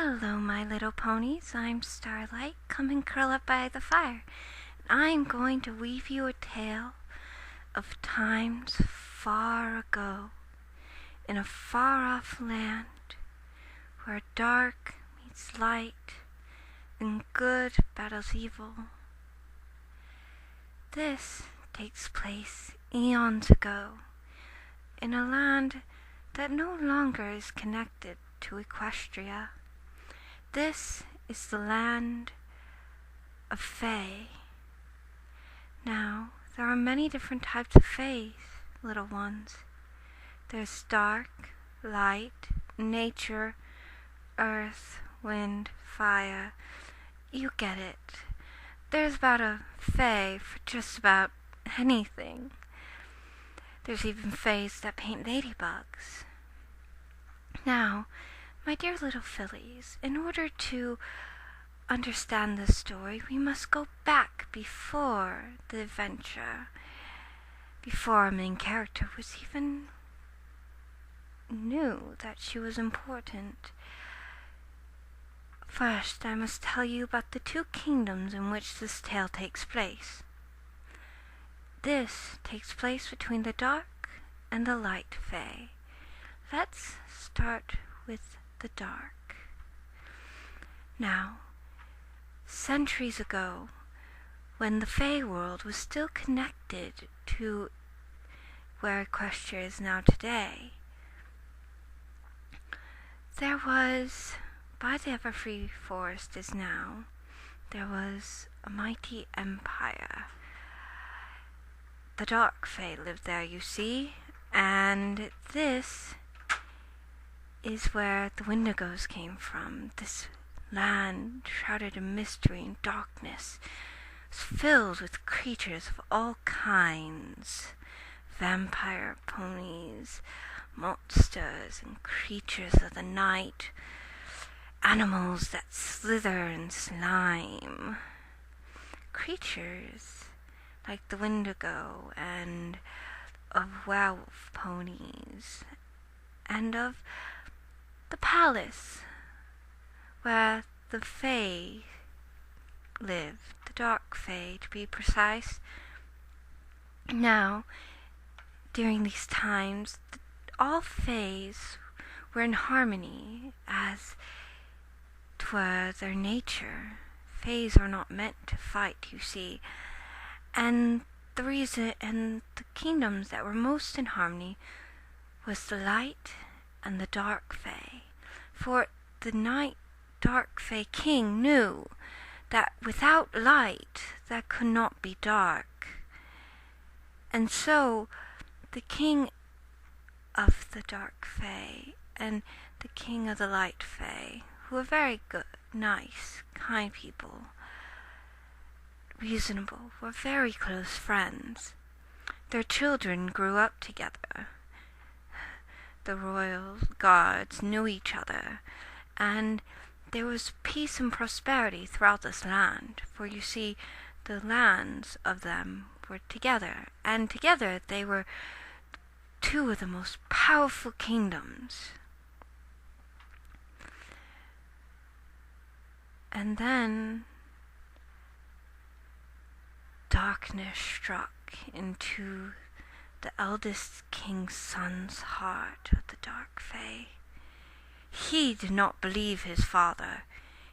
Hello, my little ponies. I'm Starlight. Come and curl up by the fire. I'm going to weave you a tale of times far ago, in a far-off land where dark meets light and good battles evil. This takes place eons ago, in a land that no longer is connected to Equestria. This is the land of Fae. Now, there are many different types of Faes, little ones. There's dark, light, nature, earth, wind, fire. You get it. There's about a Fae for just about anything. There's even Faes that paint ladybugs. Now, my dear little fillies, in order to understand this story, we must go back before the adventure, before our main character was even knew that she was important. First, I must tell you about the two kingdoms in which this tale takes place. This takes place between the dark and the light Fae. Let's start with the dark. Now, centuries ago, when the Fae world was still connected to where Equestria is now today, there was, by the Everfree Forest is now, there was a mighty empire. The dark Fae lived there, you see, and this is where the Wendigos came from. This land, shrouded in mystery and darkness, was filled with creatures of all kinds. Vampire ponies, monsters and creatures of the night, animals that slither and slime. Creatures like the Wendigo and of werewolf ponies and of the palace where the Fae live, the dark Fae to be precise. Now, during these times, all Faes were in harmony, as 'twere their nature. Faes are not meant to fight, you see, and the reason and the kingdoms that were most in harmony was the light and the dark Fae. For the night dark Fae king knew that without light there could not be dark. And so the king of the dark Fae and the king of the light Fae, who were very good, nice, kind people, reasonable, were very close friends. Their children grew up together. The royal guards knew each other, and there was peace and prosperity throughout this land, for you see, the lands of them were together, and together they were two of the most powerful kingdoms. And then darkness struck into the eldest king's son's heart of the dark Fae. He did not believe his father.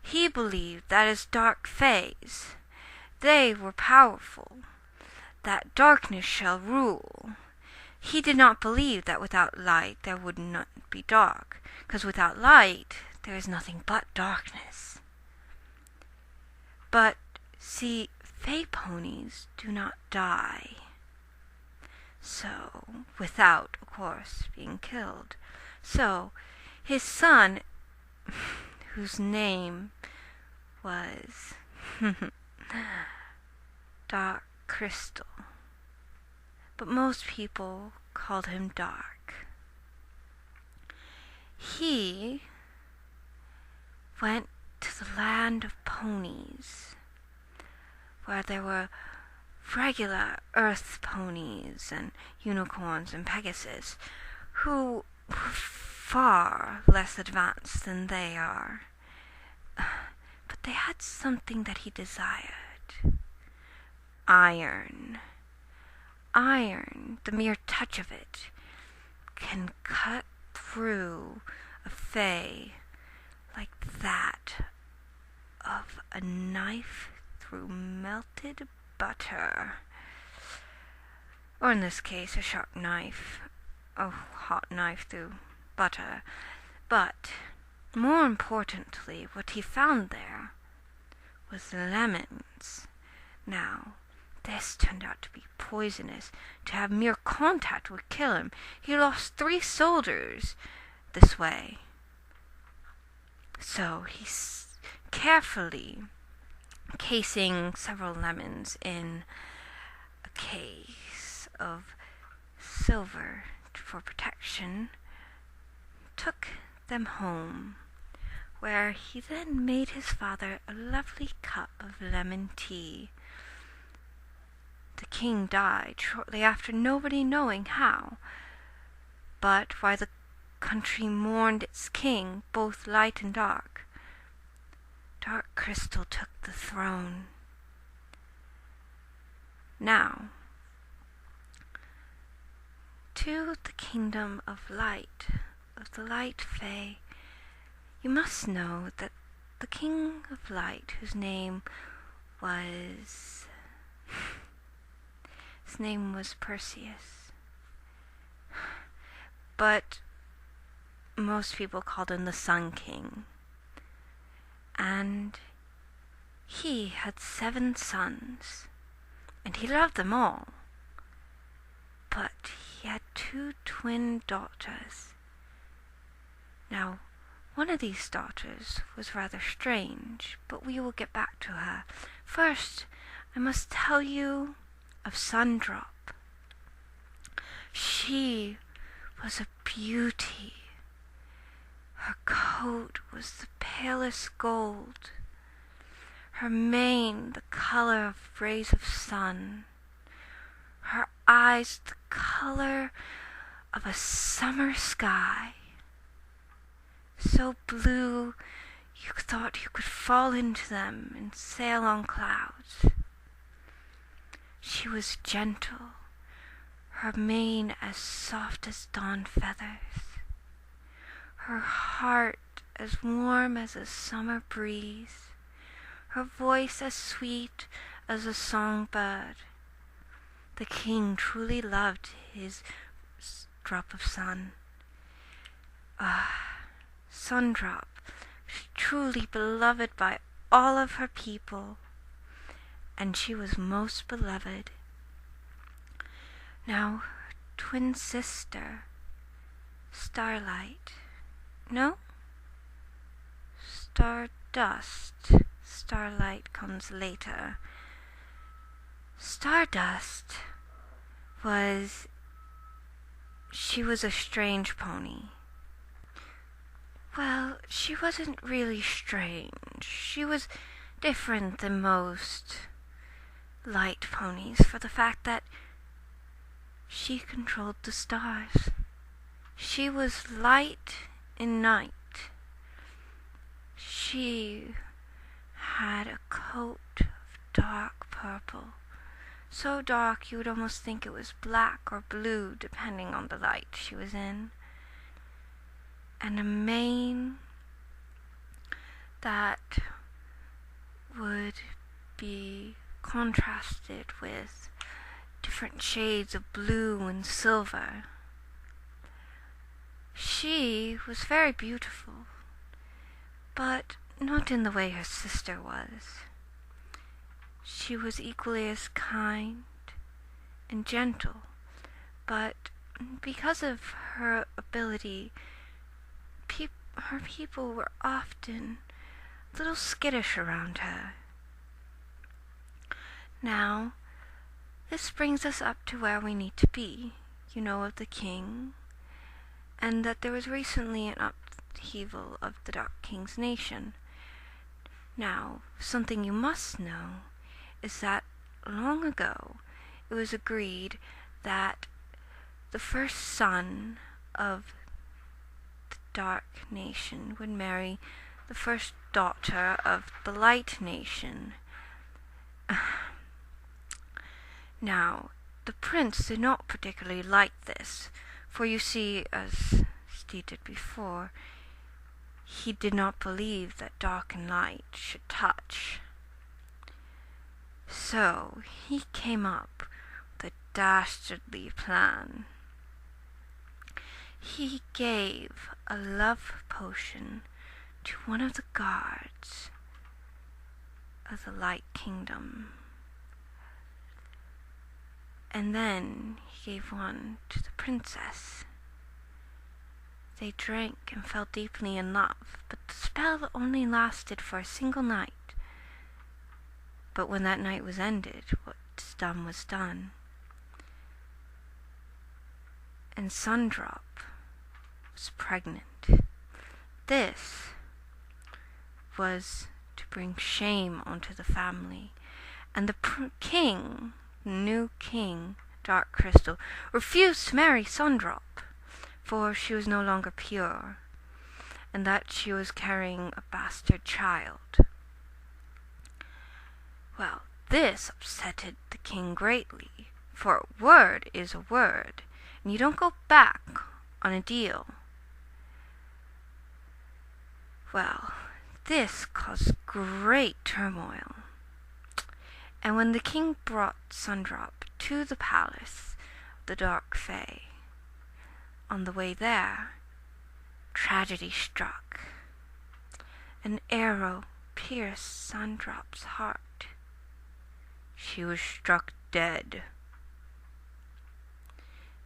He believed that as dark Faes, they were powerful, that darkness shall rule. He did not believe that without light there would not be dark, because without light there is nothing but darkness. But, see, Fae ponies do not die. So, without, of course, being killed. So, his son, whose name was Dark Crystal, but most people called him Dark, he went to the land of ponies, where there were regular earth ponies and unicorns and Pegasus, who were far less advanced than they are. but they had something that he desired. Iron. Iron, the mere touch of it, can cut through a fay like that of a knife through melted butter. Or in this case, a sharp knife, a hot knife through butter. But, more importantly, what he found there was lemons. Now, this turned out to be poisonous. To have mere contact would kill him. He lost 3 soldiers this way. So he carefully casing several lemons in a case of silver for protection, took them home, where he then made his father a lovely cup of lemon tea. The king died shortly after, nobody knowing how, but while the country mourned its king, both light and dark, Dark Crystal took the throne. Now, to the kingdom of light, of the light fae, you must know that the king of light, whose name was Perseus, but most people called him the Sun King, and he had 7 sons, and he loved them all, but he had 2 twin daughters. Now, one of these daughters was rather strange, but we will get back to her. First, I must tell you of Sundrop. She was a beauty. Her coat was the palest gold, her mane the color of rays of sun, her eyes the color of a summer sky, so blue you thought you could fall into them and sail on clouds. She was gentle, her mane as soft as dawn feathers, her heart as warm as a summer breeze, her voice as sweet as a songbird. The king truly loved his drop of sun. Sundrop, truly beloved by all of her people, and she was most beloved. Now, her twin sister, Starlight, no? Stardust. Starlight comes later. Stardust she was a strange pony. Well, she wasn't really strange. She was different than most light ponies for the fact that she controlled the stars. She was light in night. She had a coat of dark purple, so dark you would almost think it was black or blue depending on the light she was in, and a mane that would be contrasted with different shades of blue and silver. She was very beautiful, but not in the way her sister was. She was equally as kind and gentle, but because of her ability, her people were often a little skittish around her. Now, this brings us up to where we need to be. You know of the king, and that there was recently an upheaval of the Dark King's nation. Now, something you must know is that long ago it was agreed that the first son of the Dark Nation would marry the first daughter of the Light Nation. Now, the prince did not particularly like this, for you see, as stated before, he did not believe that dark and light should touch. So he came up with a dastardly plan. He gave a love potion to one of the guards of the Light Kingdom, and then he gave one to the princess. They drank and fell deeply in love, but the spell only lasted for a single night. But when that night was ended, what's done was done. And Sundrop was pregnant. This was to bring shame onto the family, and the king, new king, Dark Crystal, refused to marry Sundrop, for she was no longer pure, and that she was carrying a bastard child. Well, this upsetted the king greatly, for a word is a word, and you don't go back on a deal. Well, this caused great turmoil, and when the king brought Sundrop to the palace of the Dark Fae, on the way there, tragedy struck. An arrow pierced Sundrop's heart. She was struck dead.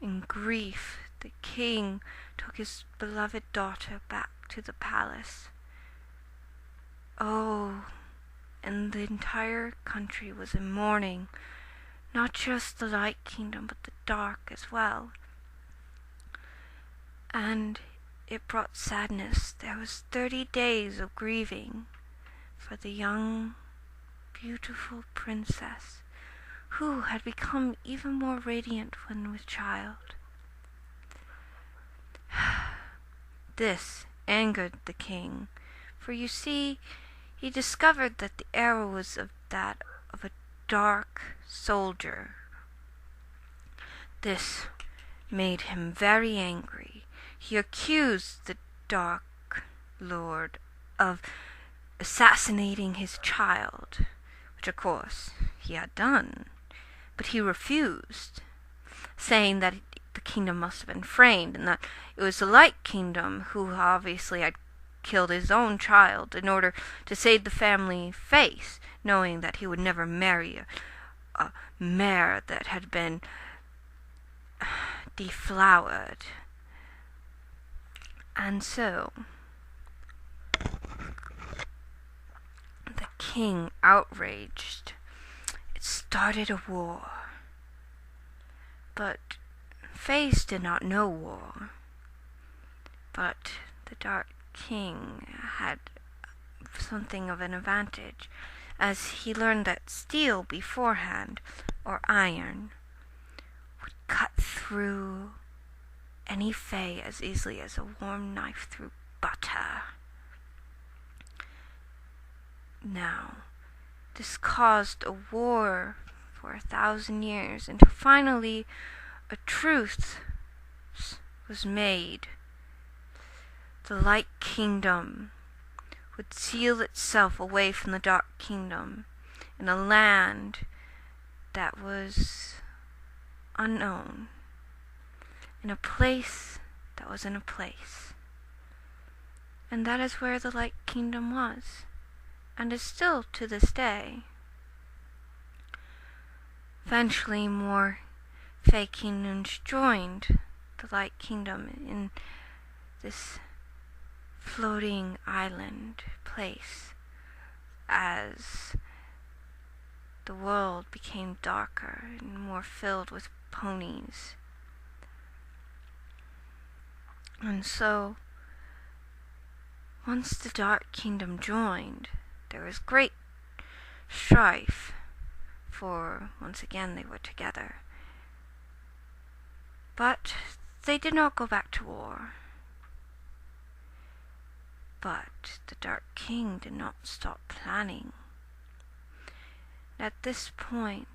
In grief, the king took his beloved daughter back to the palace. Oh, and the entire country was in mourning, not just the Light Kingdom, but the Dark as well. And it brought sadness. There was 30 days of grieving for the young, beautiful princess, who had become even more radiant when with child. This angered the king, for you see, he discovered that the arrow was of that of a dark soldier. This made him very angry. He accused the Dark Lord of assassinating his child, which of course he had done, but he refused, saying that the kingdom must have been framed, and that it was the Light Kingdom who obviously had killed his own child in order to save the family face, knowing that he would never marry a mare that had been deflowered. And so the king, outraged, it started a war. But Faes did not know war. But the Dark King had something of an advantage, as he learned that steel beforehand, or iron, would cut through any Fae as easily as a warm knife through butter. Now, this caused a war for 1,000 years, until finally a truce was made. The Light Kingdom would seal itself away from the Dark Kingdom in a land that was unknown, in a place that was in a place. And that is where the Light Kingdom was, and is still to this day. Eventually more Fae kingdoms joined the Light Kingdom in this floating island place as the world became darker and more filled with ponies. And so, once the Dark Kingdom joined, there was great strife, for once again they were together. But they did not go back to war. But the Dark King did not stop planning. At this point,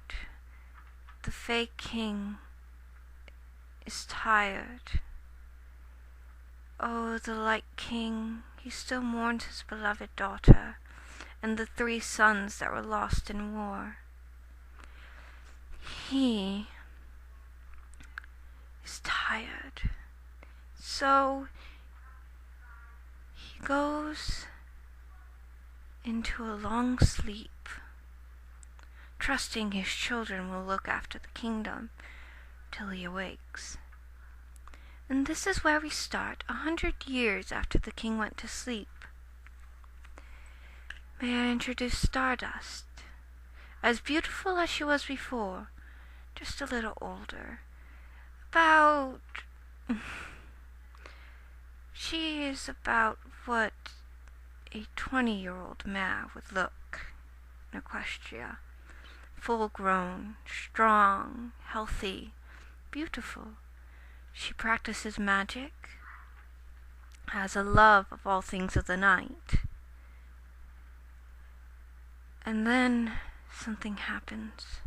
the Fey King is tired. Oh, the Light King, he still mourns his beloved daughter and the 3 sons that were lost in war. He is tired. So he goes into a long sleep, trusting his children will look after the kingdom till he awakes. And this is where we start, 100 years after the king went to sleep. May I introduce Stardust, as beautiful as she was before, just a little older. She is about what a 20-year-old mare would look in Equestria. Full grown, strong, healthy, beautiful. She practices magic, has a love of all things of the night. And then something happens.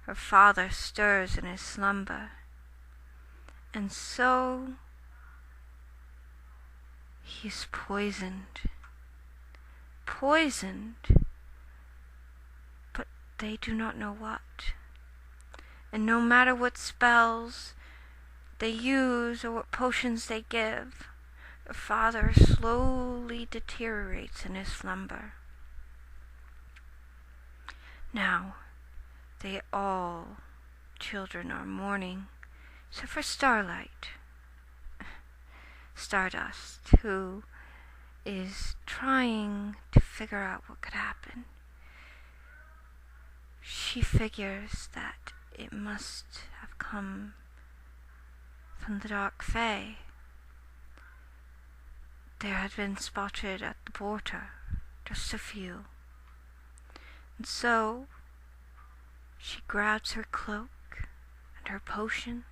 Her father stirs in his slumber, and so he's poisoned. But they do not know what. And no matter what spells they use or what potions they give, the father slowly deteriorates in his slumber. Now, they all, children, are mourning, except for Stardust, who is trying to figure out what could happen. She figures that it must have come from the Dark Fae. There had been spotted at the border, just a few. And so she grabs her cloak and her potions,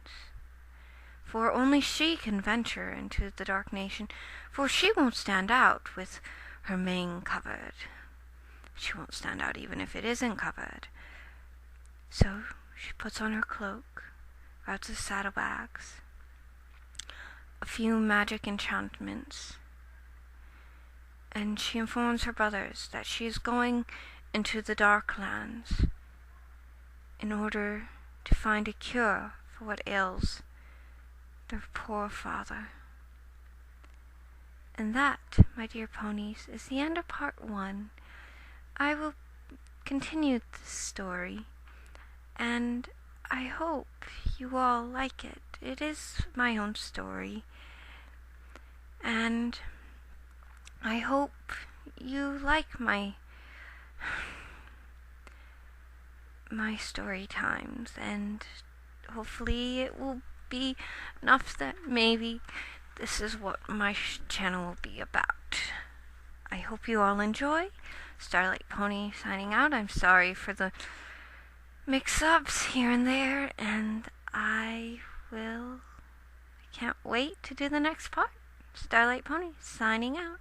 for only she can venture into the Dark Nation, for she won't stand out with her mane covered. She won't stand out even if it isn't covered. So she puts on her cloak, grabs the saddlebags, a few magic enchantments, and she informs her brothers that she is going into the Dark Lands in order to find a cure for what ails their poor father. And that, my dear ponies, is the end of part 1. I will continue this story, and I hope you all like it. It is my own story, and I hope you like my story times, and hopefully it will be enough that maybe this is what my channel will be about. I hope you all enjoy. Starlight Pony signing out. I'm sorry for the mix-ups here and there, and I can't wait to do the next part. Starlight Pony signing out.